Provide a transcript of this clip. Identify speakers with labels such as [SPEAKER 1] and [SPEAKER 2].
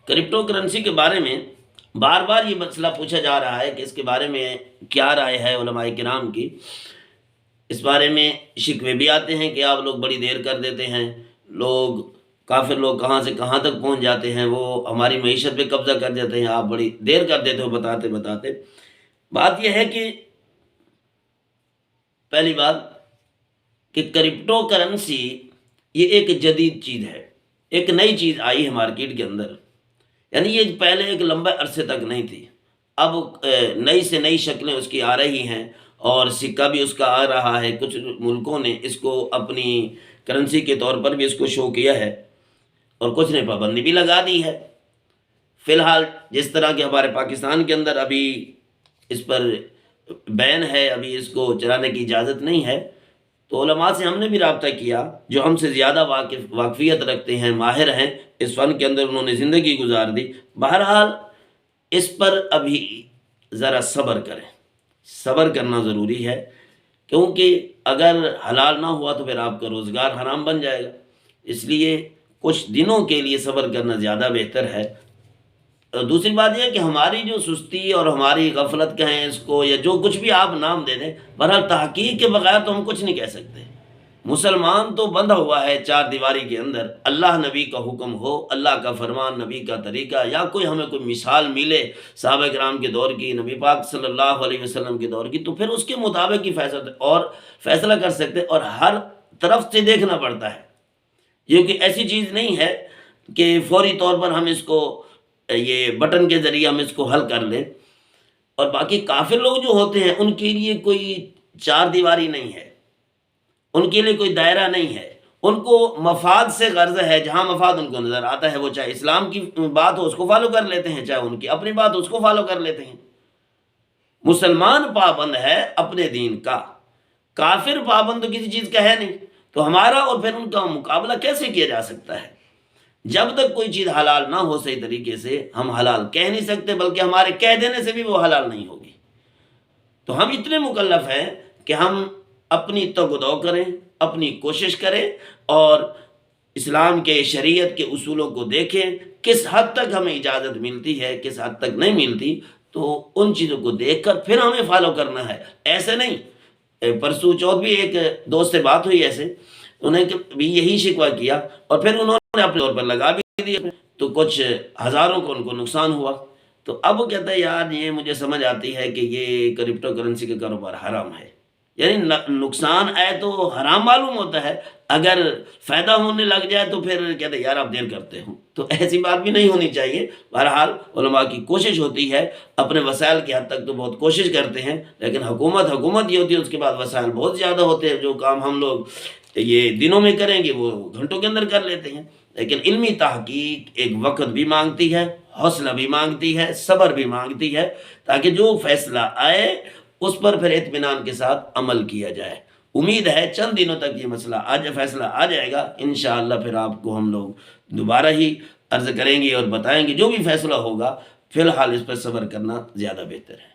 [SPEAKER 1] Crypto currency کے بارے میں بار بار یہ مسئلہ پوچھا جا رہا ہے کہ اس کے بارے میں کیا رائے ہے علماء کرام کی۔ اس بارے میں شکوے بھی آتے ہیں کہ آپ لوگ بڑی دیر کر دیتے ہیں، لوگ کافر لوگ کہاں سے کہاں تک پہنچ جاتے ہیں، وہ ہماری معیشت پہ قبضہ کر دیتے ہیں، آپ بڑی دیر کر دیتے ہو بتاتے بتاتے۔ بات یہ ہے کہ پہلی بات کہ کرپٹو کرنسی یہ ایک جدید چیز ہے، ایک نئی چیز آئی ہے مارکیٹ کے اندر، یعنی یہ پہلے ایک لمبے عرصے تک نہیں تھی، اب نئی سے نئی شکلیں اس کی آ رہی ہیں اور سکہ بھی اس کا آ رہا ہے۔ کچھ ملکوں نے اس کو اپنی کرنسی کے طور پر بھی اس کو شو کیا ہے اور کچھ نے پابندی بھی لگا دی ہے۔ فی الحال جس طرح کہ ہمارے پاکستان کے اندر ابھی اس پر بین ہے، ابھی اس کو چلانے کی اجازت نہیں ہے، تو علماء سے ہم نے بھی رابطہ کیا جو ہم سے زیادہ واقفیت رکھتے ہیں، ماہر ہیں اس فن کے اندر، انہوں نے زندگی گزار دی۔ بہرحال اس پر ابھی ذرا صبر کریں، صبر کرنا ضروری ہے، کیونکہ اگر حلال نہ ہوا تو پھر آپ کا روزگار حرام بن جائے گا، اس لیے کچھ دنوں کے لیے صبر کرنا زیادہ بہتر ہے۔ دوسری بات یہ ہے کہ ہماری جو سستی اور ہماری غفلت کہیں اس کو، یا جو کچھ بھی آپ نام دے دیں، بہرحال تحقیق کے بغیر تو ہم کچھ نہیں کہہ سکتے۔ مسلمان تو بندھا ہوا ہے چار دیواری کے اندر، اللہ نبی کا حکم ہو، اللہ کا فرمان، نبی کا طریقہ، یا کوئی ہمیں کوئی مثال ملے صحابہ کرام کے دور کی، نبی پاک صلی اللہ علیہ وسلم کے دور کی، تو پھر اس کے مطابق ہی فیصلہ کر سکتے، اور ہر طرف سے دیکھنا پڑتا ہے۔ یہ کہ ایسی چیز نہیں ہے کہ فوری طور پر ہم اس کو یہ بٹن کے ذریعے ہم اس کو حل کر لیں۔ اور باقی کافر لوگ جو ہوتے ہیں ان کے لیے کوئی چار دیواری نہیں ہے، ان کے لیے کوئی دائرہ نہیں ہے، ان کو مفاد سے غرض ہے، جہاں مفاد ان کو نظر آتا ہے، وہ چاہے اسلام کی بات ہو اس کو فالو کر لیتے ہیں، چاہے ان کی اپنی بات ہو اس کو فالو کر لیتے ہیں۔ مسلمان پابند ہے اپنے دین کا، کافر پابند تو کسی چیز کا ہے نہیں، تو ہمارا اور پھر ان کا مقابلہ کیسے کیا جا سکتا ہے؟ جب تک کوئی چیز حلال نہ ہو صحیح طریقے سے، ہم حلال کہہ نہیں سکتے، بلکہ ہمارے کہہ دینے سے بھی وہ حلال نہیں ہوگی۔ تو ہم اتنے مکلف ہیں کہ ہم اپنی تگ و دو کریں، اپنی کوشش کریں، اور اسلام کے شریعت کے اصولوں کو دیکھیں، کس حد تک ہمیں اجازت ملتی ہے، کس حد تک نہیں ملتی، تو ان چیزوں کو دیکھ کر پھر ہمیں فالو کرنا ہے۔ ایسے نہیں، پرسوں چوتھ بھی ایک دوست سے بات ہوئی ایسے، انہیں بھی یہی شکوہ کیا، اور پھر انہوں نے اپنے طور پر لگا بھی دیا، تو کچھ ہزاروں کو ان کو نقصان ہوا۔ تو اب وہ کہتا ہے یار یہ مجھے سمجھ آتی ہے کہ یہ کرپٹو کرنسی کا کاروبار حرام ہے، یعنی نقصان آئے تو حرام معلوم ہوتا ہے، اگر فائدہ ہونے لگ جائے تو پھر کہتے ہیں یار آپ دیر کرتے ہو، تو ایسی بات بھی نہیں ہونی چاہیے۔ بہرحال علماء کی کوشش ہوتی ہے، اپنے وسائل کی حد تک تو بہت کوشش کرتے ہیں، لیکن حکومت ہی ہوتی ہے، اس کے بعد وسائل بہت زیادہ ہوتے ہیں، جو کام ہم لوگ یہ دنوں میں کریں گے وہ گھنٹوں کے اندر کر لیتے ہیں۔ لیکن علمی تحقیق ایک وقت بھی مانگتی ہے، حوصلہ بھی مانگتی ہے، صبر بھی مانگتی ہے، تاکہ جو فیصلہ آئے اس پر پھر اطمینان کے ساتھ عمل کیا جائے۔ امید ہے چند دنوں تک یہ فیصلہ آ جائے گا، انشاءاللہ پھر آپ کو ہم لوگ دوبارہ ہی عرض کریں گے اور بتائیں گے جو بھی فیصلہ ہوگا۔ فی الحال اس پر صبر کرنا زیادہ بہتر ہے۔